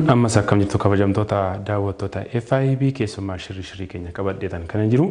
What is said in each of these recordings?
Amma sakkam jirtu kabajamtoota daawwattoota FIB keessummaa shirri keenya qabadheetan kana jiru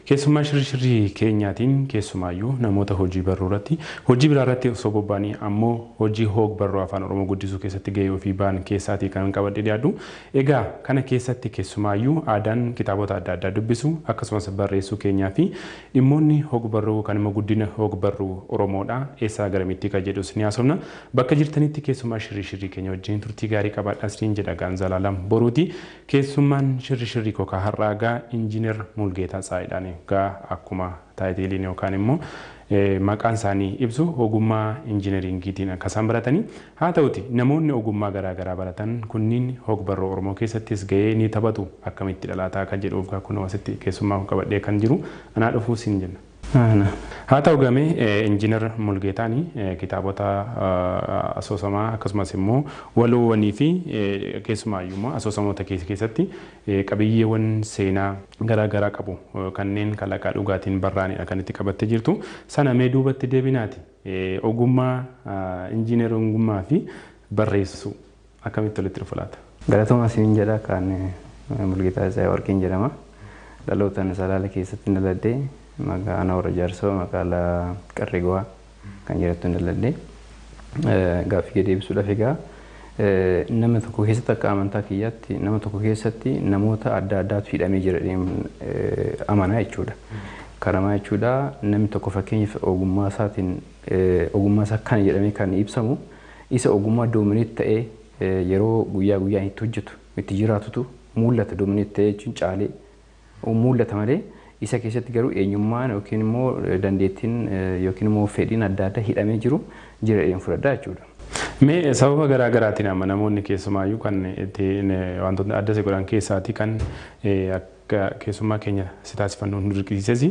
keessummaa shirri keenyaatiin keessumaayyuu namoota hojii barruu irratti hojii biraa irratti osoo bobba'anii ammoo hojii hoog barruu afaan Oromoo guddisuu keessatti gahee ofii ba'an keessaatii kan qabadhee dhiyaadhu. Egaa kana keessatti keessumaayyuu aadaan kitaabota adda addaa dubbisu akkasumas barreessuu keenyaa fi dhimmoonni hoog barruu kan immoo guddina hoog barruu Oromoodha eessaa garamitti kan jedhus ni haasofna. Bakka jirtanitti keessummaa shirri keenya wajjin turtii gaarii qabaadhaa isiniin jedha Ganzalalam Boruti keessummaan shirri koka har'aagaa injiinar Mulgeetaa Tsaayiidhaan egaa akkuma taayitiliin yookaan immoo maqaan isaanii ibsu ogummaa injiinaringiitiin akka isaan baratanii haa ta'uti namoonni ogummaa garaagaraa baratan kunniin hoog barruu Oromoo keessattis gahee ni taphatu akkamitti dhalaataa kan jedhuuf kun wasitti keessummaa qabadhee kan jiru anaa dhufuu siin jenna. Haa ta'u gamee injiinar Mulgeetaanii kitaabota asoosamaa akkasumas immoo waloowwanii fi keessumaayyuu asoosamoota keessatti qabiyyeewwan seenaa garaagaraa qabu kanneen kalaqaa dhugaatiin barraa'anidha kan itti qabattee jirtu. Sana mee duubatti deebinaati ogummaa injiinarummaa fi barreessuu akkamitti walitti dhufu laata? Galatoomaa siin jedha kan Mulgeetaa Tsaayiwarqiin jedhama. Dhalootaan Salaala keessatti dhaladhee magaalaa Hora Jaarsoo magaalaa Qarrigwaa kan jedhamtu dhaladhee gaaffii deebisuudhaaf egaa nama tokko keessatti akka amantaa kiyyaatti nama tokko keessatti namoota adda addaatu hidhamee jira amanaa jechuudha. Kanamaa jechuudha namni tokko fakkeenyaaf ogummaa isaatiin ogummaa isaa kana jedhamee kan ibsamu isa ogummaa doomineet ta'ee yeroo guyyaa guyyaan itti hojjetu itti jiraatutu mul'ata doomineet ta'ee jechuun caalee mul'ata malee isa keessatti garuu eenyummaan yookiin immoo dandeettiin yookiin immoo fedhiin adda addaa hidhamee jiru jira fudhadhaa jechuudha. Mee sababa garaagaraatiin amma namoonni keessumaayyuu kan wantoota adda godhan keessaati kan akka keessummaa keenya si taasifannoo nu dirqisiises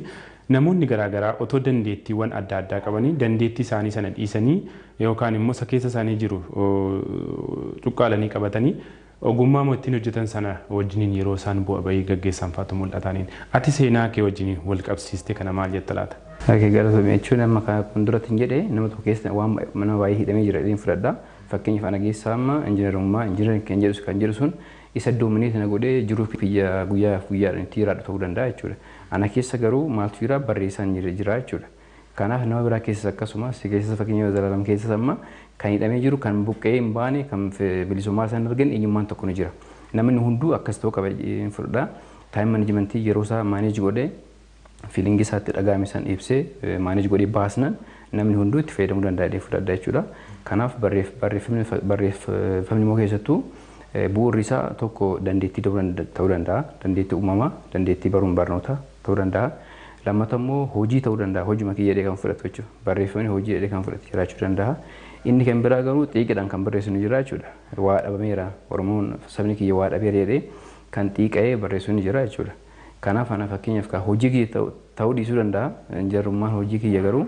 namoonni garaagaraa otoo dandeettiiwwan adda addaa qabanii dandeettii isaanii sana dhiisanii yookaan immoo isa keessa isaanii jiru cuqqaalanii qabatanii ogummaa ittiin hojjetan sana wajjiniin yeroo isaan bu'a bahii gaggeessan faatu mul'ataniin ati seenaa kee wajjiniin wal qabsiiste kana maal jetta laata? Galatoomaa jechuun amma kan duratti hin jedhe nama tokko keessa waan mana baay'ee hidhamee jira jedheen fudhadha. Fakkeenyaaf ana keessaa amma injiinarummaa injiinarii kan jedhu sun isa doomineet na godhee jiru guyyaa guyyaan itti jiraadhu ta'uu danda'a jechuudha. Ana keessa garuu maaltu jira barreessaan jira jechuudha. Kanaaf nama biraa keessas akkasumas keessa fakkeenyaaf Zalaalam keessas amma kan hidhamee jiru kan buqqee hin baane kan bilisummaa isaan argan eenyummaan tokko ni jira. Namni hunduu akkas ta'uu qaba fudhadha. Taayim maanajimentii yeroo isaa maaneej godhee fiilingii isaatti dhagaame san ibsee maaneej godhee baasnan namni hunduu itti fayyadamuu danda'a fudhadha jechuudha. Kanaaf barreeffamni immoo keessattuu bu'uurri isaa tokko dandeettii ta'uu danda'a. Dandeettii uumamaa, dandeettii baruun barnoota ta'uu danda'a. Lammata immoo hojii ta'uu danda'a. Hojii makii jedhee kan fudhatu jechuudha. Barreeffamni hojii jedhee kan fudhatu jiraachuu danda'a. Inni kan biraa garuu xiiqidhaan kan barreessu ni jira jechuudha. Waa dhabameera. Oromoon sabni kiyya waa dhabeera jedhee kan xiiqa'ee barreessu ni jira jechuudha. Kanaaf ana fakkeenyaaf hojii kiyya ta'uu dhiisuu danda'a. Injiinarummaan hojii kiyya garuu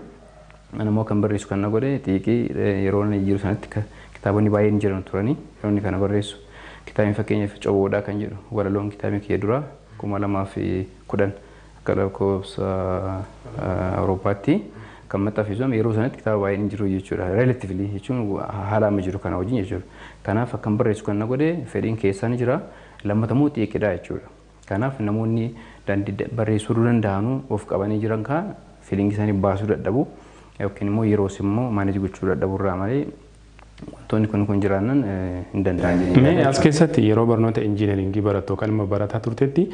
ana immoo kan barreessu kan na godhe xiiqii yeroo inni jiru sanatti kitaabonni baay'een jiran turanii yeroo inni kana barreessu. Kitaabni fakkeenyaaf Coboodhaa kan jedhu walaloon kitaabni kiyya duraa 2010 akka lakkoofsa Awurooppaatti kan maxxanfame yeroo sanatti kitaaba baay'een jiru jechuudha. Relatively jechuun haala amma jiru kana wajjin jechuudha. Kanaaf akkan barreessu kan na godhe fedhiin keessaa ni jira. Lammata immoo xiiqidha jechuudha. Kanaaf namoonni barreessuu danda'anu of qabanii jiran kaan fiilingii isaanii baasuu dadhabu yookiin immoo yeroos immoo maaneej gochuu dadhabu irraa malee wantoonni kun jiraannan hin danda'an. Mee as keessatti yeroo barnoota injiinaringii barattu yookaan immoo barataa turtetti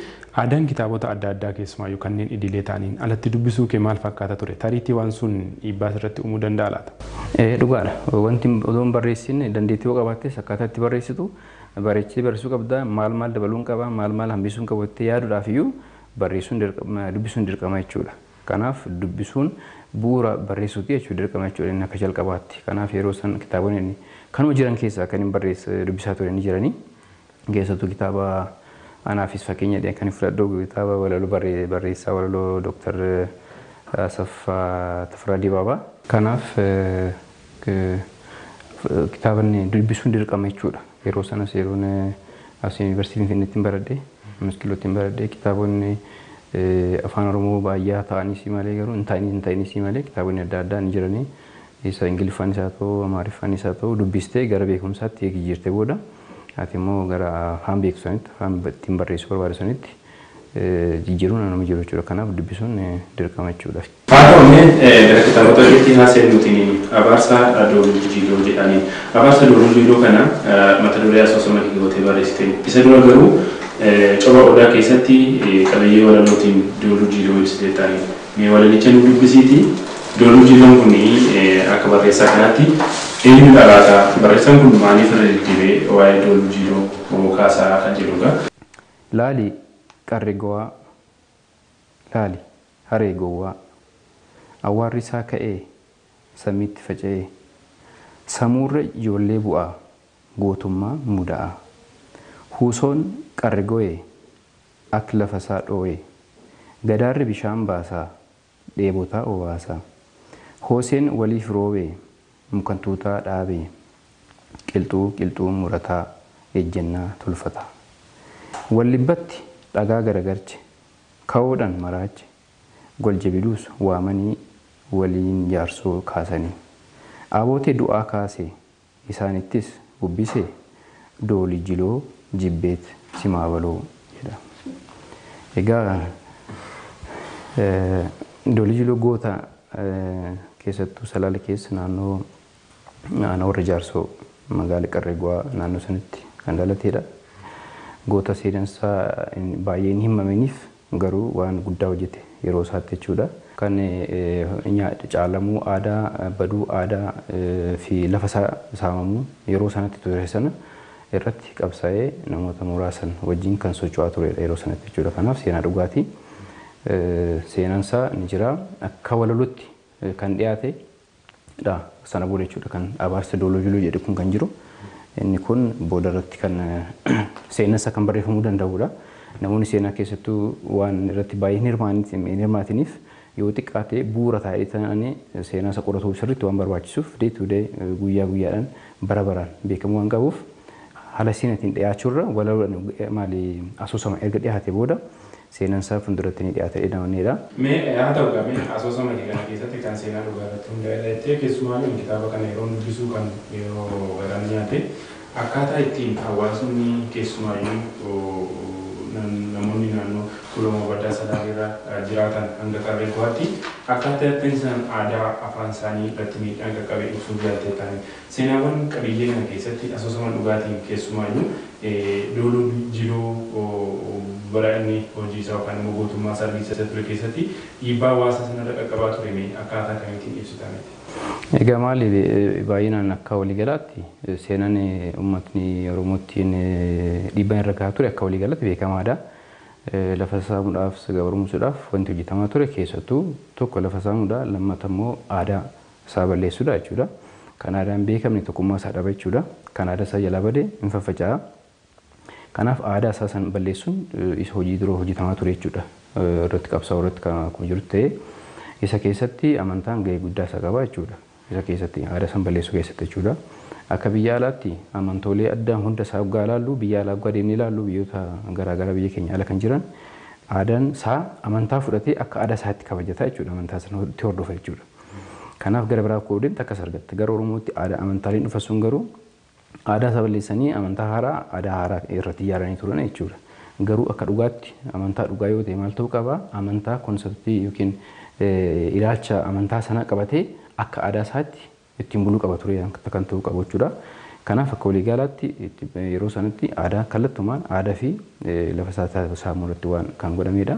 aadaan kitaabota adda addaa keessumaayyuu kanneen idilee ta'aniin alatti dubbisuu kee maal fakkaata ture? Tariitii waan sun dhiibbaa irratti uumuu danda'a laata? Dhugaadha. Wanti odoon barreessin dandeettii yoo qabaattes akkaataa itti barreessitu bareechee barreessuu qabda maal dabaluun qaba maal hambisuun qabu itti yaaduudhaaf iyyuu dubbisuun dirqama jechuudha. Kanaaf dubbisuun bu'uura barreessuuti jechuudha dirqama jechuudha inni akka jalqabaatti. Kanaaf yeroo san kitaabonni kanuma jiran keessaa kan hin dubbisaa ture ni jiranii. Keessattuu kitaaba anaafis fakkeenya kan fudhadhu kitaaba walaloo barreessaa walaloo Dooktar Asaffaa Tafaraa Dibaabaa. Kanaaf kitaabonni dubbisuun dirqama jechuudha. Yeroo sanas yeroon as yuunivarsiitiin Finfinneetti baradhee Maskilootti baradhee kitaabonni afaan Oromoo baay'ee ta'anii malee garuu hin ta'anii malee kitaabonni adda addaa ni jiranii. Isa Ingiliffaan isaa ta'uu Amaariffaan isaa ta'uu dubbistee gara beekumsaatti eegi jirte booda ati immoo gara afaan beeku sanitti afaan ittiin barreessuu barbaadu sanitti jijjiiruun nama jiru jechuudha. Kanaaf dubbisuun dirqama jechuudha. Haa ta'u gara kitaabota keetti haasa'e nutiin abaarsa dooluu jijjiiroo jedhanii abaarsa dooluu jijjiiroo kana mata duree asoosama kiigootee barreessite. Isa dura garuu coba odaa keessatti qabiyyee walalootiin dooluu jijjiiroo ibsite ta'anii mee walalicha nu dubbisiiti. Dooluu jijjiiroon kun akka barreessaa kanaatti eenyu dhalaata barreessaan kun maaliif irra deddeebi'ee waa'ee dooluu jijjiiroo kaasaa kan jedhudha. Laali qarri gowaa laali haree gowwaa awwaarri isaa ka'ee samiitti faca'ee samuurra ijoollee bu'aa gootummaa muda'a huusoon qarri go'ee akka lafa isaa dhoo'ee gadaarri bishaan baasaa dheebotaa obaasaa hooseen waliif roobee mukantuutaa dhaabee qilxuu murataa ejjennaa tolfataa wallibbatti dhagaa garagarche ka'oodhaan maraache goljebiluus waamanii waliin jaarsoo kaasanii abootee du'aa kaasee isaanittis bubbisee doolii jiloo jibbeet simaabaloo jedha. Egaa doolii jiloo goota keessattuu Salaale keessa naannoo warra jaarsoo magaala qarree gowaa naannoo sanitti kan dhalateedha. Goota seenansaa baay'ee hin himaminiif garuu waan guddaa hojjete yeroo isaatti jechuudha. Kan caalamuu aadaa baduu aadaa fi lafa saamamuu yeroo sanatti ture sana irratti qabsaa'ee namoota muraasan wajjin kan socho'aa turedha yeroo sanatti jechuudha. Kanaaf seenaa dhugaatii seenansaa ni jira akka walalootti kan dhiyaatedha sana booda jechuudha. Kan abaarsa dooluu jiloo jedhu kun kan jiru. Inni kun booda irratti kan seenansa kan barreeffamuu danda'udha. Namoonni seenaa keessattuu waan irratti baay'ee hirmaataniif yoo xiqqaate bu'uura taa'ee ta'anii seenansa qoratuuf sirriitti waan barbaachisuuf deetuudee guyyaa guyyaadhaan bara baraan beekamuu waan qabuuf haala seenaatiin dhiyaachuurra walaloodhaan maali asoosama erga dhiyaate booda seenansaa fuulduratti ni dhiyaata jedhamanidha. Mee haa ta'u qabee asoosama kana keessatti kan seenaa dhugaa irratti hundaa'e keessumaa kitaaba kana yeroo dubbisuu kan yeroo garan nyaate akkaataa ittiin hawaasni keessumaayyuu namoonni naannoo Tuulamaa Baddaa Salaalee jiraatan hanga qarree gowaatti akkaataa ittiin isaan aadaa afaan isaanii irratti miidhaan qaqqabee ibsuu jaallatee ta'an seenaawwan qabiyyee kana keessatti asoosama dhugaatiin keessumaayyuu dooluu jiloo bara inni hojii isaa yookaan immoo gootummaa sarbiisa ture keessatti dhiibbaa hawaasa sanarra qaqqabaa ture akkaataa kamiitiin ibsitameeti. Egaa maali baay'inaan akka waliigalaatti seenaan uummatni Oromootiin dhiibbaa irra gahaa ture akka waliigalaatti beekamaadha. Lafa saamuudhaaf gabrumsuudhaaf wanti hojjetamaa ture keessattuu tokko lafa saamuudha lammata immoo aadaa isaa balleessuudha jechuudha. Kan aadaan beekamne tokkummaa isaa dhaba jechuudha. Kan aadaa isaa jalaa badee hin faffaca'a. Kanaaf aadaa isaa san balleessuun isa hojii duroo hojjetamaa ture jechuudha. Irratti qabsaa'u irratti kan jiru ta'ee isa keessatti amantaan gahee guddaa isaa qaba jechuudha. Isa keessatti aadaa san balleessuu keessatti jechuudha. Akka biyya alaatti amantoolee addaan hunda isaa waggaa ilaallu biyya alaa waggaa deemnee ilaallu biyyoota garaagaraa biyya keenya ala kan jiran aadaan isaa amantaa fudhatee akka aadaa isaatti kabajata jechuudha. Amantaa sana itti hordofa jechuudha. Kanaaf gara biraa koo deemte akkas argatte. Gara Oromootti amantaaleen dhufa sun garuu aadaa isaa balleessanii amantaa haaraa irratti ijaaranii turan jechuudha. Garuu akka dhugaatti amantaa dhugaa yoo ta'e maal ta'uu qaba? Amantaa konseptii yookiin ilaalcha amantaa sana qabatee akka aadaa isaatti ittiin buluu qaba ture kan ta'uu qabu jechuudha. Kanaaf akka waliigalaatti yeroo sanatti aadaa kallattumaan aadaa fi lafa saamuu irratti waan kan godhamedha.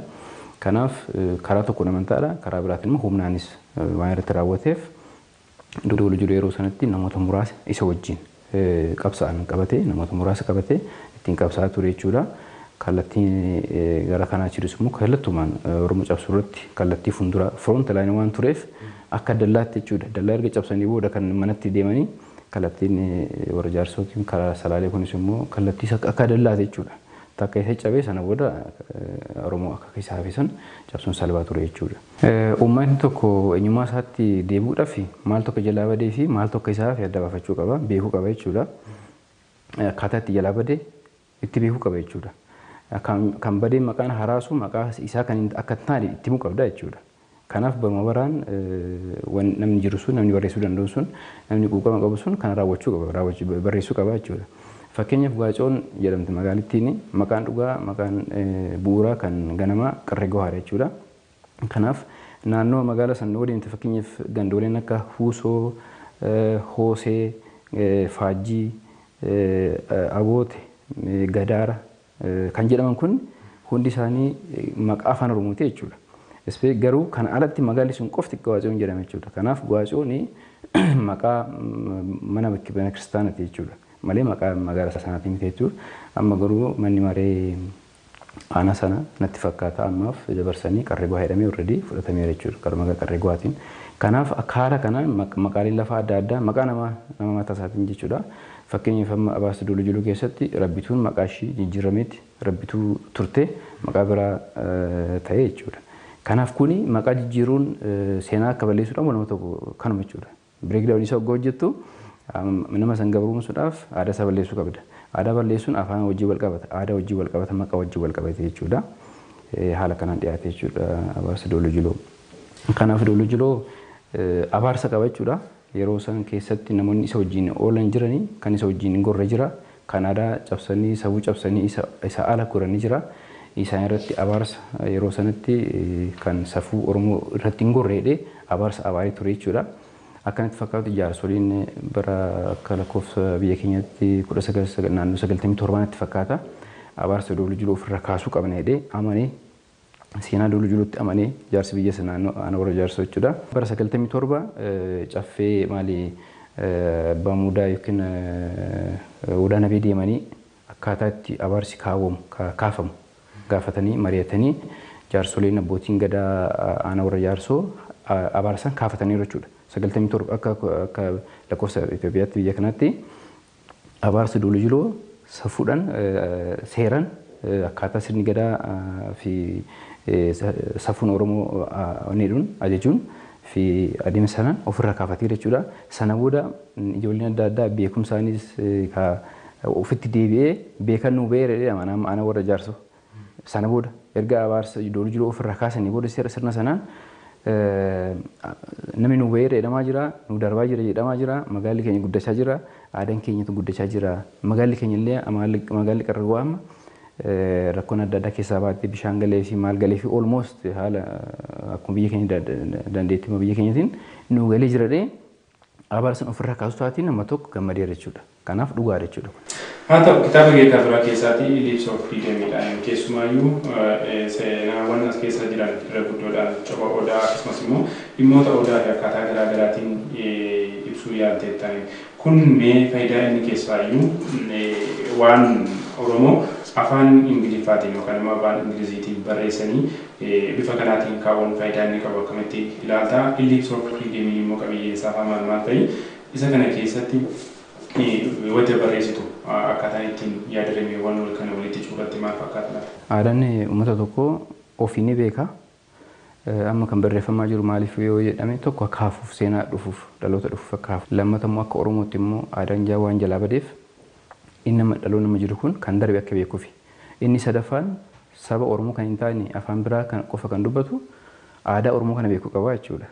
Kanaaf karaa tokkoon amantaadha, karaa biraatiin immoo humnaanis waan irratti raawwateef dooluu jiloo yeroo sanatti namoota muraasa isa wajjin qabsaa'an qabatee namoota muraasa qabatee ittiin qabsaa'aa ture jechuudha. Kallattiin gara kanaa jirus immoo kallattumaan Oromoo cabsuu irratti kallattii fuuldura front line waan tureef akka dallaatti jechuudha. Dallaa erga cabsanii booda kan manatti deemanii kallattiin warra jaarsootiin karaa Salaalee kunis immoo kallattii akka dallaati jechuudha. Takka isa cabee sana booda Oromoo akka isaa hafesan cabsuun salphaa ture jechuudha. Uummanni tokko eenyummaa isaatti deebi'uudhaaf maal tokko jalaa badee fi maal tokko isaa hafe adda baafachuu qaba, beekuu qaba jechuudha. Akkaataa itti jalaa badee itti beekuu qaba jechuudha. Kan badee maqaan haraasu maqaa isaa kan akka taane itti himuu qabda jechuudha. Kanaaf baruma baraan namni jiru sun namni barreessuu danda'u sun namni quuqama qabu sun kan raawwachuu qaba barreessuu qaba jechuudha. Fakkeenyaaf Gwaacoon jedhamti magaalittiin maqaan dhugaa maqaan bu'uuraa kan ganamaa Qarree Gohaadha jechuudha. Kanaaf naannoo magaalaa san yoo deemte fakkeenyaaf gandooleen akka Huusoo, Hoosee, Faajjii, Agoote, Gadaara kan jedhaman kun hundi isaanii maqaa afaan Oromooti jechuudha. Garuu kan alatti magaalli sun qofti Gwaacoon jedhama jechuudha. Kanaaf Gwaacoon maqaa mana kiristaanaati jechuudha. Malee maqaa magaalaa sanaati miti jechuudha. Amma garuu manni maree aanaa sana natti fakkaata ammaaf dabarsanii Qarree Gohaa jedhamee already fudhatameera jechuudha. Qarree Qarree Gohaatiin. Kanaaf haala kanaan maqaaleen lafaa adda addaa maqaa nama mataa isaatiin jechuudha. Fakkeenyaaf amma Abaarsa Dooloo Jiloo keessatti rabbituun maqaa ishii jijjiirameeti rabbituu turte maqaa biraa ta'e jechuudha. Kanaaf kuni maqaa jijjiiruun seenaa akka balleessuudhaan walumaa tokko kanuma jechuudha. Bireekdaawun isa waggaa hojjettu nama san gabrumsuudhaaf aadaa isaa balleessuu qabda. Aadaa balleessuun afaan wajjin wal qabata. Aadaa wajjin wal qabata maqaa wajjin wal qabata jechuudha. Haala kanaan dhiyaate jechuudha Abaarsa Dooloo Jiloo. Kanaaf Dooloo Jiloo abaarsa qaba jechuudha. Yeroo san keessatti namoonni isa wajjin oolan jiranii kan isa wajjin gorra jira. Kan aadaa cabsanii sabuu cabsanii isa ala goranii jira. Isaan irratti abaarsa yeroo sanatti kan safuu Oromoo irratti hin gorreedhe abaarsa abaarii ture jechuudha. Akkanatti fakkaatu jaarsoliin bara akka lakkoofsa biyya keenyatti naannoo 97tti fakkaata. Abaarsa Dooloo Jiloo ofirra kaasuu qabna jedhee amanee seenaa Dooloo Jilootti amanee jaarsi biyya sanaa ana warra jaarsoo jechuudha. Bara 97 caffee maalii abbaa muudaa yookiin odaa nabee deemanii akkaataa itti abaarsi kaafamu gaafatanii mari'atanii jaarsoliin abbootiin gadaa ana warra jaarsoo abaarsan kaafataniiru jechuudha. 97 akka lakkoofsa Itoophiyaatti biyya kanatti abaarsa Dooloo Jiloo safuudhaan seeran akkaataa sirni gadaa fi safuun Oromoo oneedhuun ajajuun fi adeemsa sanaan ofirraa kaafateera jechuudha. Sana booda ijoolleen adda addaa beekumsaanis ofitti deebi'ee beekannuu ba'eera ana warra jaarsoo. Sana booda erga abaarsa Dooloo Jiloo ofirraa kaasanii booda sirna sanaan namni nu ba'eera jedhamaa jira, nu darbaa jira jedhamaa jira, magaalli keenya guddachaa jira, aadaan keenyatu guddachaa jira. Magaalli keenya illee magaalli Qarree Gohaa amma rakkoon adda addaa keessaa baatee bishaan galee fi maal galee fi almost haala akkuma biyya keenya dandeettii biyya keenyatiin nu galee jiradhee abaarsan ofirraa kaasuu taatiin nama tokko gammadeera jechuudha. Kanaaf dhugaadha jechuudha. Haa ta'u kitaaba Geettaa Biraa keessatti Lips of Freedom keessumaayyuu seenaawwan as keessa jiran irra guddoodhaan coba odaa akkasumas immoo dhimmoota odaa fi akkaataa garaa garaatiin ibsuu yaalteettan. Kun mee faayidaa inni keessaayyuu waan Oromoo afaan Ingiliffaatiin yookaan immoo afaan Ingiliziitiin barreessanii bifa kanaatiin kaa'uun faayidaa inni qabu akkamitti ilaalta. Lips of Freedom immoo qabiyyeen isaa maal ta'e isa kana keessatti wajja barreessitu akkaataan ittiin yaadatameewwan wal kana walitti cuuratti maal fakkaata? Aadaan uummata tokko ofii ni beeka. Amma kan barreeffamaa jiru maaliif yoo jedhame tokko akka hafuuf seenaa dhufuuf dhaloota dhufuuf akka hafuuf lammata immoo akka Oromootti immoo aadaan waan jalaa badeef inni dhaloonni nama jiru kun kan darbe akka beekuufi. Inni sadaffaan saba Oromoo kan hin taane afaan biraa kan qofa kan dubbatu aadaa Oromoo kana beekuu qaba jechuudha.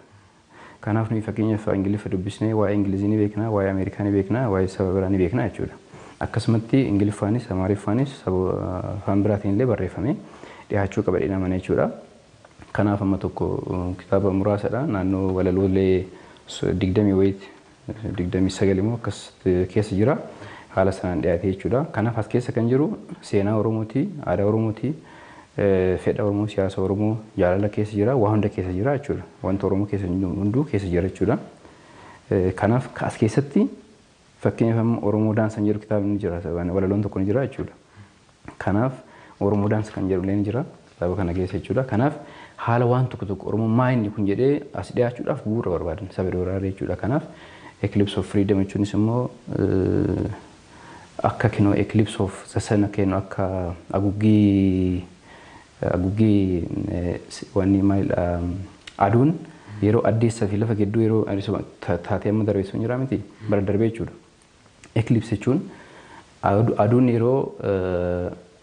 Kanaaf nuyi fakkeenyaaf Ingiliffa dubbisnee waa'ee Ingilizii ni beekna, waa'ee Ameerikaa ni beekna, waa'ee saba biraa ni beekna jechuudha. Akkasumatti Ingiliffaanis Amaariffaanis saba afaan biraatiin illee barreeffamee dhiyaachuu qaba jedhama jechuudha. Kanaaf amma tokko kitaaba muraasadha naannoo walaloolee 29 immoo akkas keessa jira haala sanaan dhiyaate jechuudha. Kanaaf as keessa kan jiru seenaa Oromooti, aadaa Oromooti, fedha Oromoo, siyaasa Oromoo, jaalala keessa jira, waa hunda keessa jira jechuudha. Wanta Oromoo keessa hunduu keessa jira jechuudha. Kanaaf as keessatti fakkeenyaaf Oromoo daansan jedhu kitaabni jira, walaloon tokko ni jira jechuudha. Kanaaf Oromoo daansa kan jedhu illee ni jira kitaaba kana keessa jechuudha. Kanaaf haala waan tokko Oromoo maayinni kun jedhee as dhiyaachuudhaaf bu'uura barbaadan saba dooraaree jechuudha. Kanaaf Eclipse of Freedom jechuunis immoo akka kinoo Eclipse of Sasana kennu akka aguggii wanni maal aduun yeroo addeessaa fi lafa gidduu yeroo taatee amma darbeessu jira miti bara darbee jechuudha. Eclipse jechuun aduun yeroo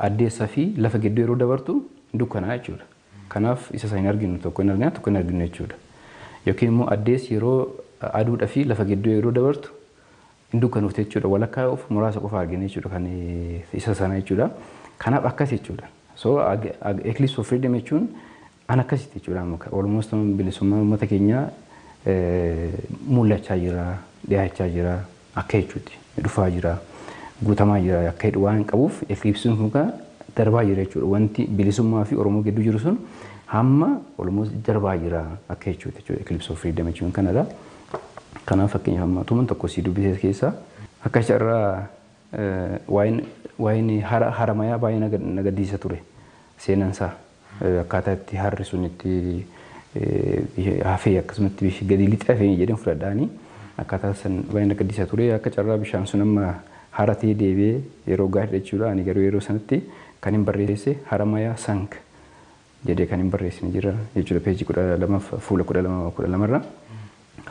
addeessaa fi lafa gidduu yeroo dabartu dukkanaa jechuudha. Kanaaf isa hin arginu tokko hin arginu tokko hin arginu jechuudha. Yookiin immoo addeessi yeroo aduudhaa fi lafa gidduu yeroo dabartu hin dukkanuufte jechuudha. Walakkaa of muraasa qofa argine jechuudha kan isa sana jechuudha. Kanaaf akkas jechuudha. So eclipse of freedom jechuun an akkasitti jechuudha. Almost bilisummaa uummata keenyaa mul'achaa jira, dhiyaachaa jira akka jechuuti. Dhufaa jira, guutamaa jira akka jedhu waan qabuuf eclipse kun darbaa jira jechuudha. Wanti bilisummaa fi Oromoo gidduu jiru sun hamma almost darbaa jira akka jechuuti jechuudha. Eclipse of freedom jechuun kanadha. Kanaaf fakkeenyaaf amma tuman tokko si dubbisee keessa akka carraa waa'een haramayaa baay'ee nagaddiisa ture seenansaa akkaataa itti harri sun itti hafee akkasumatti gadi lixee hafee jedhan fudhadhaanii akkaataa san baay'ee nagaddiisa ture akka carraa bishaan sun amma haratee deebi'ee yeroo gaadha jechuudha. Ani garuu yeroo sanatti kan hin barreesse haramayaa sank jedhee kan hin barreessine jira jechuudha. Peejii 12 fuula 12 irra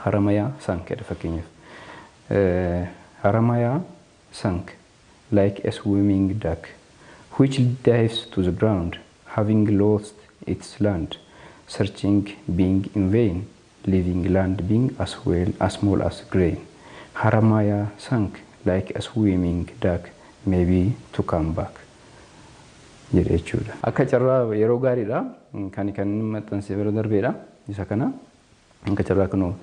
haramayaa sank jedha fakkeenyaaf. Haramayaa sank like a swimming duck which dives to the ground having lost its land, searching being in vain, leaving land being as well as small as grain. Haramaya sank like a swimming duck, maybe to come back. Jedhe jechuudha. Akka carraa yeroo gaariidha. Kan maxxansee bira darbeedha. Isa kana akka carraa kunoo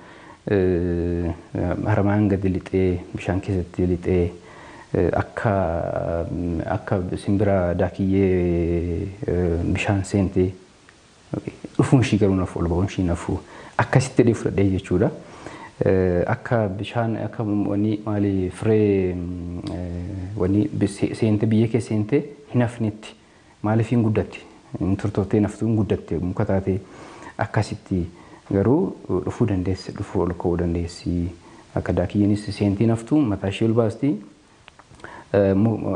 haramaan gadi lixee bishaan keessatti lixee akka simbira daakiyyee bishaan seentee dhufuun ishii garuu nafu ol ba'uun ishii nafu akkasitti dhee fudhadhee jechuudha. Akka bishaan akka wanni maali firee wanni seentee biyya keessa seentee hin hafnetti maaliif hin guddatti hin turtooftee naftuu hin guddatte muka taatee akkasitti garuu dhufuu dandeessi dhufuu ol ka'uu dandeessi akka daakiyyeenis seentii naftuu mataa ishee ol baasti.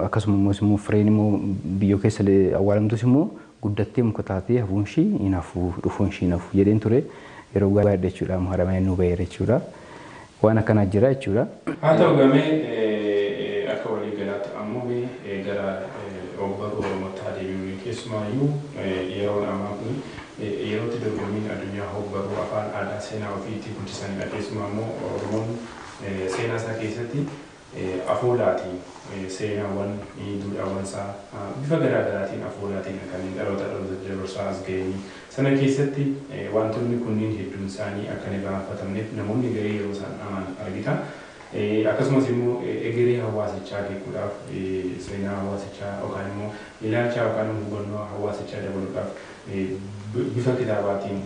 Akkasumas immoo fireen immoo biyya keessa awwaalamtus immoo guddattee muka taatee hafuun ishii hin hafu dhufuun ishii hin hafu jedheen ture yeroo gaariidha jechuudha. Haramayaan nu baheera jechuudha. Waan akkanaa jira jechuudha. Haa ta'u gamee akka walii galaatti ammoo gara ogbarruu Oromootti adeemee keessumaayyuu yeroo ammaa kun yerootti dorgommiin addunyaa ogbarruu afaan aadaa seenaa ofiitti guddisanidha. Keessumaa immoo Oromoon seenaa isaa keessatti afoolaatiin seenaawwan duudhaawwan isaa bifa garaa garaatiin afoolaatiin kanneen dhaloota dabarsaa as ga'anii sana keessatti wantoonni kunniin hedduun isaanii akka hin irraanfatamneef namoonni garee yeroo isaan aman argita. Akkasumas immoo egeree hawaasichaa beekuudhaaf seenaa hawaasichaa yookaan immoo ilaalcha yookaan hubannoo hawaasichaa dabaluudhaaf bifa kitaabaatiin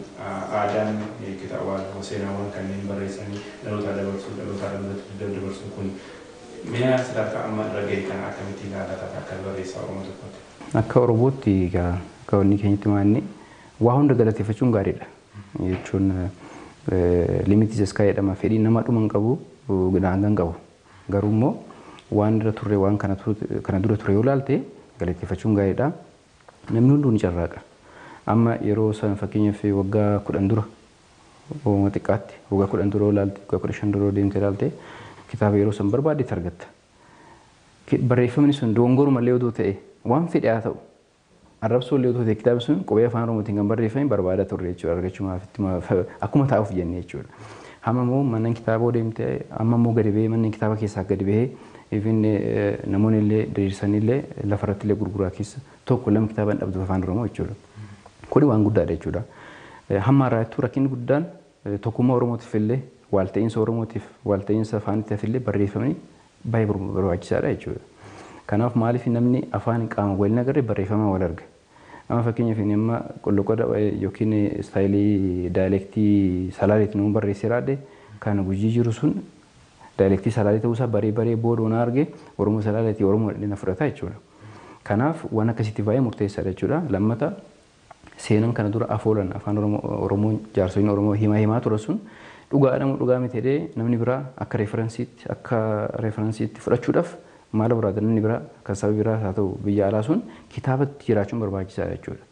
aadaan kitaabaa seenaawwan kanneen barreessanii dhaloota dabarsuu kun mi'a sadarkaa amma irra ga'e kana akkamitti ilaallata akka barreessaa Oromoo tokkotti? Akka Oromootti akka wanni keenyatti maanni waa hunda galateeffachuun gaariidha jechuun limitii saskaa jedhama fedhii nama dhuma hin qabu daangaan qabu garuu immoo waan dura turre waan kana dura ture yoo ilaalte galateeffachuun gaariidha. Namni hunduu ni carraaqa. Amma yeroo san fakkeenyaaf waggaa 10 dura Oromoo xiqqaatti waggaa 10 dura ilaalte waggaa 15 dura deemtee ilaalte kitaaba yeroo san barbaadetti argatta. Barreeffamni sun dogongoruma illee odoo ta'e waan fedhe haa ta'u arrabsoo illee odoo ta'e kitaabni sun qubee afaan Oromootiin kan barreeffame barbaadaa turre jechuudha argachumaaf akkuma taa'uuf jennee jechuudha. Amma immoo manneen kitaabaa deemtee amma immoo gadi bahee manneen kitaaba keessaa gadi bahee even namoonni illee diriirsanii illee lafarratti illee gurguraa keessa tokko lama kitaaba hin dhabdu afaan Oromoo jechuudha. Kuni waan guddaadha jechuudha. Hamma irraattuu rakkinni guddaan tokkummaa Oromootiif illee walta'iinsa Oromootiif walta'iinsa afaaniitiif illee barreeffamni baay'ee barbaachisaadha jechuudha. Kanaaf maaliif namni afaan qaama waliin agarre barreeffama wal arga. Amma fakkeenyaaf amma qolloqoda yookiin istaayilii daayilektii salaaleetiin nu barreessiraadhe kan gujii jiru sun daayilektii salaalee ta'uusaa baree booda arge Oromoo salaaleetii Oromoo dhina fudhata jechuudha. Kanaaf waan akkasitti baay'ee murteessaadha jechuudha. Lammata seenaan kana dura afoolan afaan Oromoo jaarsoliin Oromoo himaa ture sun dhugaadhamu dhugaa miti jedhee namni biraa akka referensiitti fudhachuudhaaf maal barbaada namni biraa kan saba biraa haa ta'u biyya alaa sun kitaabatti jiraachuun barbaachisaadha jechuudha.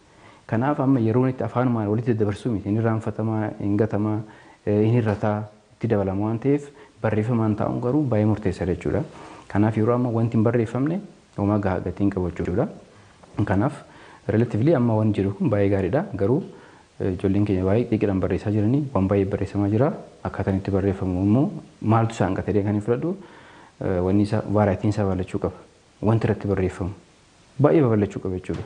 Kanaaf amma yeroo itti afaanumaan walitti dabarsuu miti inni irraanfatamaa hin gatamaa hin hirrataa itti dabalama waan ta'eef barreeffamaan taa'uun garuu baay'ee murteessaadha jechuudha. Kanaaf yeroo amma wanti hin barreeffamne homaa gatii hin qabu jechuudha. Kanaaf relatively amma waan jiru kun baay'ee gaariidha garuu ijoolleen keenya baay'ee xiqqeedhaan barreessaa jiranii waan baay'ee barreessamaa jira akkaataan itti barreeffamu immoo maaltu isaan qatatee kan hin fudhadhu wanni isaa vaaraayitiin isaa babal'achuu qaba. Wanti irratti barreeffamu baay'ee babal'achuu qaba jechuudha.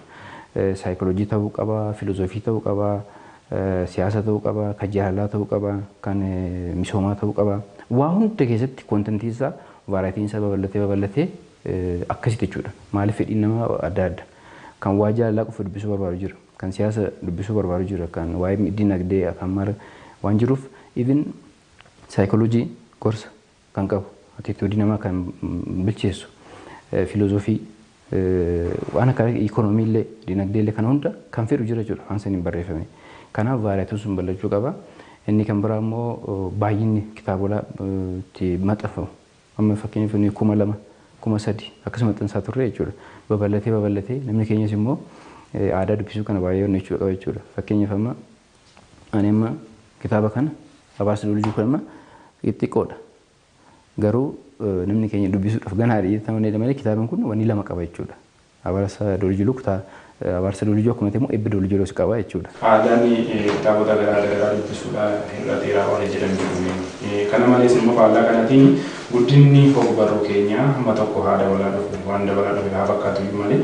Saayikooloojii ta'uu qaba, filozoofii ta'uu qaba, siyaasa ta'uu qaba, kan jaalalaa ta'uu qaba, kan misoomaa ta'uu qaba. Waa hunda keessatti koontentii isaa vaaraayitiin isaa babal'atee akkasitti jechuudha. Maaliif fedhiin namaa adda adda. Kan waa jaalalaa qofa dubbisuu barbaadu jira. Kan siyaasa dubbisuu barbaadu jira. Kan waa'ee dinagdee kan mara waan jiruuf even saayikooloojii gorsa kan qabu. Atiituudii namaa kan bilcheessu. Filozoofii waan akka ikoonoomii illee dinagdee illee kan hunda kan fedhu jira jechuudha. Waan saniin barreeffame. Kanaaf vaaraayitiin sun bal'achuu qaba. Inni kan biraa immoo baay'inni kitaabola itti maxxanfamu. Amma fakkeenyaaf 2,000 3,000 akkasuma maxxansaa turre jechuudha. Babal'atee namni keenyas immoo aadaa dubbisuu kana baay'ee hojjechuu qaba jechuudha. Fakkeenyaaf amma ani amma kitaaba kana Abaarsa Duulujuu kana amma xiqqoodha. Garuu namni keenya dubbisuudhaaf ganaa dhiyeeffamanii malee kitaabni kun wanni 2 qaba jechuudha. Abaarsa Duulujuu Abaarsa Duulujuu akkuma ta'e immoo Eebba Duulujuu qaba jechuudha. Aadaan kitaabota garaa dubbisuudhaan hir'ateeraa waan jedhamu. Kana malees immoo faallaa kanaatiin guddinni hogbarruu keenyaa hamma tokko haala walaa dhufu waan dabalaa dhufe haa fakkaatu malee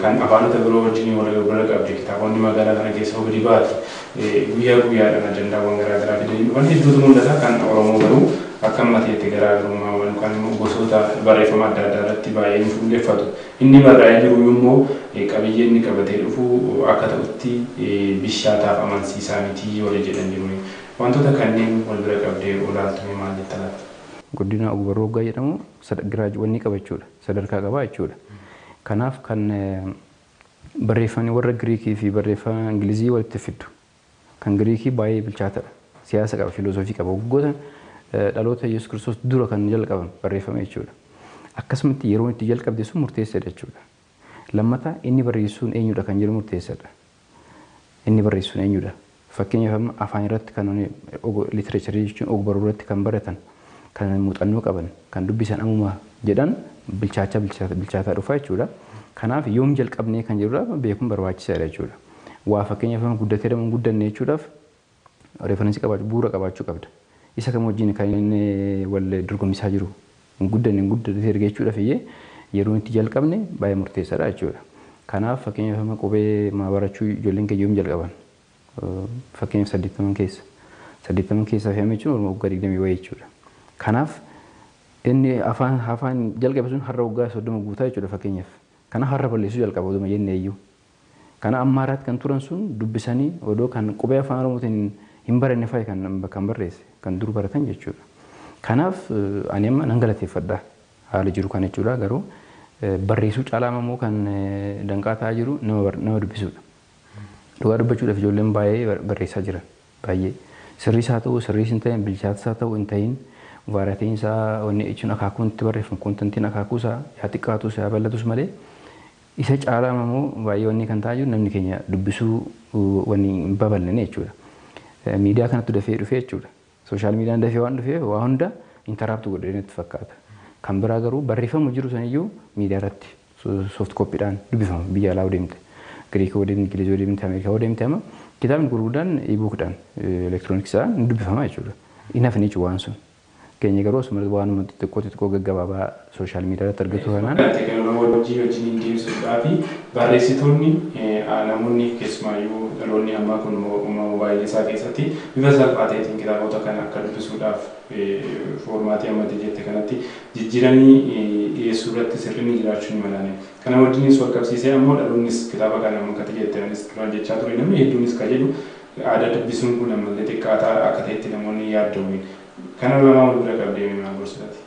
kan afaanota biroo wajjin wal bira qabde kitaabonni magaalaa kana keessa hogdi baate guyyaa guyyaadhaan ajandaawwan garaa garaa fidanii dhufan hedduutu mul'ata. Kan Oromoo garuu akka mateetti garaagarummaa yookaan immoo gosoota barreeffama adda addaa irratti baay'ee ni fuulleffatu. Inni barraa'ee jiru immoo qabiyyee inni qabatee dhufu akka ta'utti bishaataaf amansiisaa miti wal jedhan jiru. Wantoota kanneen wal bira qabdee olaaltume maal jetta laata? Guddina ogbarruu hoggaa jedhamu wanni qaba jechuudha. Sadarkaa qaba jechuudha. Kanaaf kan barreeffamni warra Giriikii fi barreeffama Ingilizii walitti fiddu. Kan Giriikii baay'ee bilchaataadha. Siyaasa qaba, filozoofii qaba. Waggoota dhaloota Yesuus Kiristoos dura kan jalqaban barreeffame jechuudha. Akkasumatti yeroo itti jalqabde sun murteessaadha jechuudha. Lammataa inni barreessuun eenyudha kan jedhu murteessaadha. Inni barreessuun eenyudha. Fakkeenyaaf afaan irratti kan litereecharii jechuun ogbarruu irratti kan baratan, kan muuxannoo qaban, kan dubbisan ammuma jedhan bilchaataa dhufa jechuudha. Kanaaf yoom jalqabnee kan jedhudha beekuun barbaachisaadha jechuudha. Waa fakkeenyaaf guddatee deemuun guddanne jechuudhaaf referensii qabaachuu bu'uura qabaachuu qabda. Isa kam wajjin kan inni wal dorgommisaa jiru guddatee erga jechuudhaaf yeroo itti jalqabne baay'ee murteessaadha jechuudha. Kanaaf fakkeenyaaf qubee barachuu ijoolleen keenya yoom jalqaban fakkeenyaaf 80 keessa fe'ame jechuun waggaa 20 wayii jechuudha. Kanaaf inni afaan jalqabe sun har'a waggaa 30 guutaa jechuudha fakkeenyaaf. Kana har'a balleessuu jalqaba oduma jennee iyyuu. Kana ammaaraatti kan turan sun dubbisanii odoo kan qubee afaan Oromootiin hin baranne fa'i kan barreesse kan dur baratan jechuudha. Kanaaf ani amma nan galateeffadha haala jiru kan jechuudha. Garuu barreessuu caalaa immoo kan danqaa ta'aa jiru nama dubbisuudha. Dhugaa dubbachuudhaaf ijoolleen baay'ee barreessaa jiran baay'ee sirriis haa ta'u sirriis hin ta'in bilchaatas haa ta'u hin ta'in vaaraatiin isaa wanni jechuun akaakuun itti barreeffamu koontentiin akaakuu isaa yaa xiqqaatus yaa bal'atus malee isa caalaa immoo baay'ee wanni kan ta'aa jiru namni keenya dubbisuu wanni hin babal'anne jechuudha. Miidiyaa kanatti dafee dhufee jechuudha. Sooshaal miidiyaan dafee waan dhufee waa hunda intaraaptu godhee natti fakkaata. Kan biraa garuu barreeffamu jiru saniyyuu miidiyaa irratti sooft kooppiidhaan dubbifama biyya alaa deemte. Giriikii waliin Ingilizii waliin Ameerikaa waliin amma kitaabni gurguddaan ibuukidhaan elektirooniksaan dubbifama jechuudha. Inafni jechuudha waan sun. Keenya garuu asuma waanuma xixiqqoo gaggabaabaa sooshaal miidiyaa irratti argatu kanaan. Teekinooloojii wajjin deemsuudhaa fi barreessitoonni namoonni keessumaayyuu dhaloonni ammaa kun moobaayilii isaa keessatti bifa salphaa ta'eetiin kitaabota kana akka dubbisuudhaaf foormaatii ammatee jette kanatti jijjiiranii dhiyeessuu irratti sirriin jiraachuun malane. Kana wajjinis wal qabsiisee ammoo dhaloonnis kitaaba kana akka jettanis turan jechaa ture namni hedduunis kan jedhu aadaa dubbisuun kun ammallee xiqqaataa akka ta'etti namoonni yaadda'uun. Kana lamaa wal bira qabdee maal gorsitaati?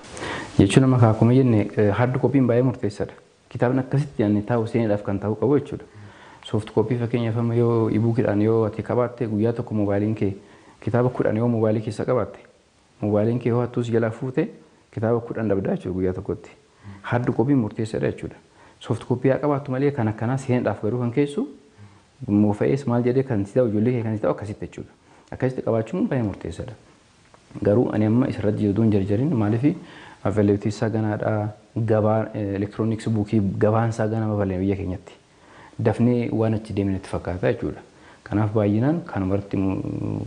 Jechuun amma akkuma jenne hard copy'n baay'ee murteessaadha. Kitaabni akkasitti yaadne taa'u seenaadhaaf kan ta'u qabu jechuudha. Soft copy fakkeenyaaf amma yoo ibuukidhaan yoo ati qabaatte guyyaa tokko moobaayiliin kee kitaaba 10 yoo moobaayilii keessa qabaatte moobaayiliin kee yoo hattuus jalaa fuute kitaaba 10 dhabdaa jechuudha guyyaa tokkotti. Hard copy'n murteessaadha jechuudha. Soft copy yaa qabaattu malee kan akkanaa seenaadhaaf garuu kan keessu moofa'ees maal jedhee kan si ta'u ijoollee kee kan si ta'u akkasitti jechuudha. Akkasitti qabaachuun baay'ee murteessaadha. Garuu ani amma isarratti jiruun jarjarin maaliif availability isaa ganaadha gabaa elektirooniksii buukii gabaan isaa gana babal'ee biyya keenyatti dafnee waan achi deemnetti fakkaata jechuudha. Kanaaf baay'inaan kanumarratti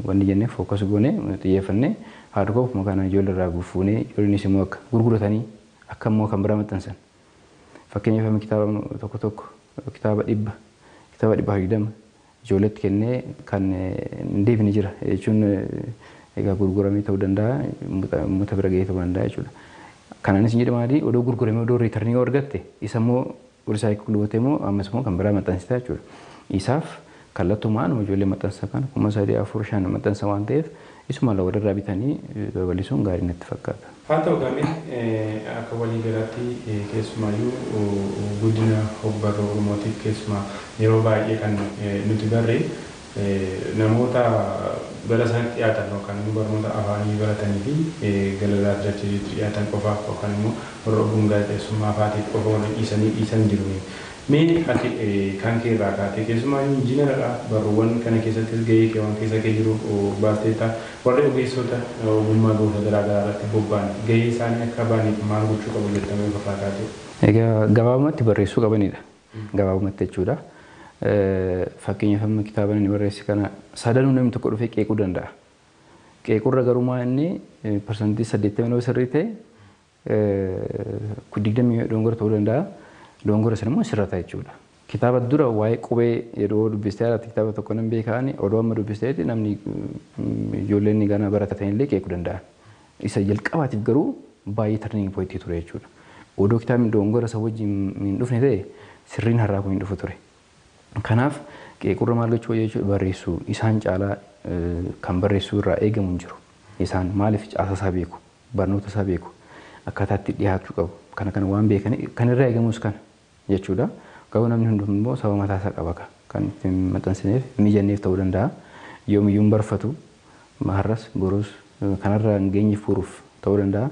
wanni jennee fookas goonee xiyyeeffannee hard copy kana ijoollee irraa gufuunee ijoolleen immoo akka gurguratanii akka immoo kan biraa maxxansan. Fakkeenyaaf kitaaba tokko kitaaba 120 ijoolletti kennee kan hin deebine jira jechuun egaa gurguramee ta'uu danda'a uummata bira gahee ta'uu danda'a jechuudha. Kanaanis hin jedhamaadhi odoo gurguramee odoo riitarnii yoo argatte isa immoo risaayikilii gootee immoo ammas immoo kan biraa maxxansita jechuudha. Isaaf kallattumaan ijoollee maxxansa kana 3,4,5 maxxansa waan ta'eef isuma walirraa bitanii babal'isuun gaarii natti fakkaata. Haa ta'u garuu akka walii galatti keessumaayyuu guddina hogbarruu Oromootiif keessumaa yeroo baay'ee kan nuti barree namoota gara isaatti dhiyaatan yookaan immoo barnoota afaanii baratanii fi galgalaa jiraachuu dhiyaatan qofaaf yookaan immoo warra ogummaa gaazexeessummaa afaatiif qofa warra dhiisan jiru. Mee kan kee irraa kaatee keessumaayyuu injiinaradha barruuwwan kana keessattis gahee kee waan keessa kee jiru baasteetta warri ogeessota ogummaa gosa garaa garaa irratti bobba'an gahee isaanii akka baaniif maal gochuu qabu jettamee ofirraa kaatee? Egaa gabaabumatti barreessuu qabanidha. Gabaabumatti jechuudha. Fakkeenyaaf amma kitaaba inni barreesse kana sadanuu namni tokko dhufee qeequu danda'a. Qeequurra garumaa inni parsantii 80 yoo sirrii ta'e 20 dongora ta'uu danda'a. Dongora sana immoo sirrata jechuudha. Kitaaba dura waa'ee qubee yeroo dubbistee haala kitaaba tokko nan beekaani odoo amma dubbisteeti namni ijoolleen gana baratatan illee qeequu danda'a. Isa jalqabaatiif garuu baay'ee turning point ture jechuudha. Odoo kitaabni dongora isa wajjin hin dhufne ta'e sirriin har'aa kun hin dhufu ture. Kanaaf qeequrra maal gochuu jechuudha barreessuu isaan caalaa kan barreessuu irraa eegamu hin jiru. Isaan maaliif caasaa isaa beeku barnoota isaa beeku akkaataa itti dhiyaachuu qabu kana waan beekan kan irraa eegamus kana jechuudha. Garuu namni hundumtuu immoo sababa mataa isaa qaba kan ittiin maxxansineef mijanneef ta'uu danda'a. Yoomiyyuu barfatu har'as boruus kanarraa hin geenye furuuf ta'uu danda'a.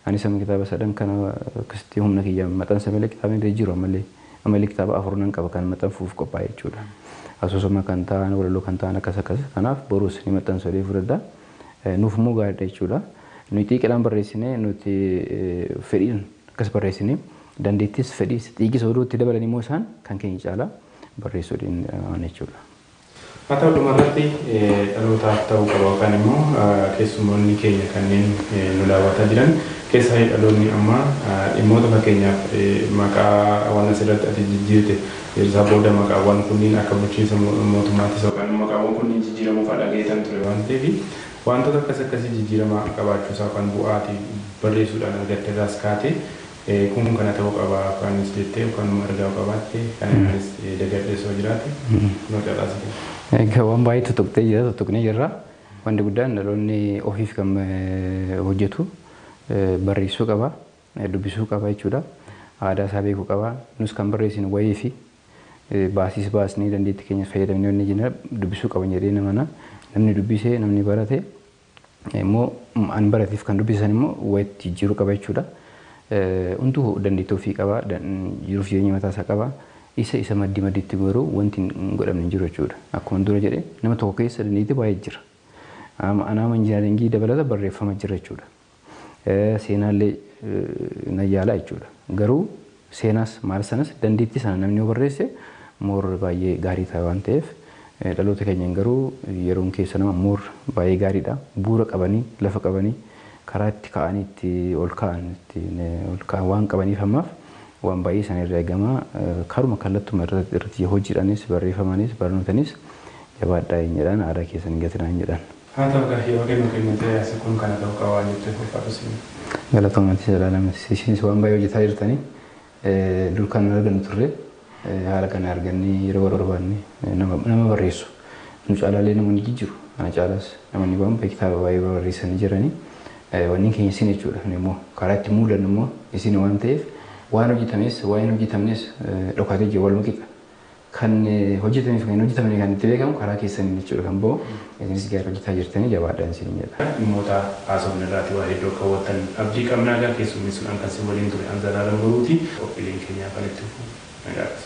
Anis amma kitaaba sadan kana akkasitti humna kiyya maxxansa malee kitaabni illee jiru ammallee kitaaba 4 nan qaba kan maxxanfuuf qophaa'e jechuudha. Asoosama kan ta'an walaloo kan ta'an akkas kanaaf boruus ni maxxansu illee fudhadha. Nuuf immoo gaariidha jechuudha. Nuti xiqqeedhaan barreessinee nuti fedhiin akkas barreessinee dandeettis fedhiis xiiqis oduu itti dabalan immoo isaan kan keenya caalaa barreessuudhaan waan jechuudha. Haa ta'u dhumarratti dhalootaaf ta'uu qaba yookaan immoo keessummoonni keenya kanneen nu daawwataa jiran keessaa dhaloonni amma dhimmoota fakkeenyaaf maqaa waan asirratti ati jijjiirte isaa booda maqaawwan kunniin akka bulchiinsa mootummaattis yookaan maqaawwan kunniin jijjiiramuuf dhageetan ture waan ta'eef wantoota akkasii jijjiirama qabaachuusaa kan bu'aatii barreessuudhaan argatte irraas kaatee kun kana ta'uu qaba yookaan jettee yookaan argaa qabaatte kan innis dagadheessoo jiraate nu calaasite. Egaa waan baay'ee tuttuqtee jira tuttuqnee jirra. Wanti guddaan dhaloonni ofiif kan hojjetu barreessuu qaba dubbisuu qaba jechuudha. Aadaa isaa beekuu qaba. Nus kan barreessinu wayii fi baasiis baasnee dandeettii keenya fayyadamnee wanni jenna dubbisuu qaban jedhee namni dubbisee namni barate immoo an barateef kan dubbisan immoo wayitti jijjiiruu qaba jechuudha. Hunduu dandeettii ofii qaba jiruuf jireenya mataa isaa qaba. Isa maddiitti garuu wanti hin godhamne hin jiru jechuudha. Akkuma dura jedhee nama tokko keessa dandeettii baay'ee jira. Anaama injiinaringii dabalata barreeffama jira jechuudha. Seenaallee nayyaalaa jechuudha. Garuu seenaas maal sanas dandeettii sana namni yoo barreesse moor baay'ee gaarii ta'a waan ta'eef dhaloota keenyaan garuu yeroon keessa nama moor baay'ee gaariidha. Bu'uura qabanii lafa qabanii karaa itti ka'anii itti ol ka'an waan qabaniif ammaaf waan baay'ee isaan irraa eegama. Karuma kallattuma irratti hojiidhaanis barreeffamaanis barnootanis jabaadhaa hin jedhan aadaa keessan hin gatinaa hin jedhan. Haa ta'u gaafii yoo kennu kennitee asi kun kana ta'uu qaba waan jettee ulfaatu siin. Galatoomatti jalaalamas isinis waan baay'ee hojjetaa jirtanii dur kan argannu turre haala kana argannee yeroo barbaanne nama barreessu nu caalaalee namoonni jijjiiru ana caalaas namoonni waan kitaaba baay'ee barreessanii jiranii wanni keenya isin jechuudha. Immoo karaa itti mul'annu immoo isin waan ta'eef waan hojjetames waan hojjetames dhokatee jiru walumaa qixa. Kan hojjetameef kan hojjetamanii kan itti beekamu karaa keessanii jechuudha kan bo'o isinis gaarii hojjetaa jirtanii jabaadhaan isin jedha. Dhimmoota haasofni irraati waa hedduu kaawwatan abdii qabnaa gaa keessummeessuudhaan kan si waliin ture Anzalaalam Boruuti qophiileen keenyaa kan itti fufu nagaadha.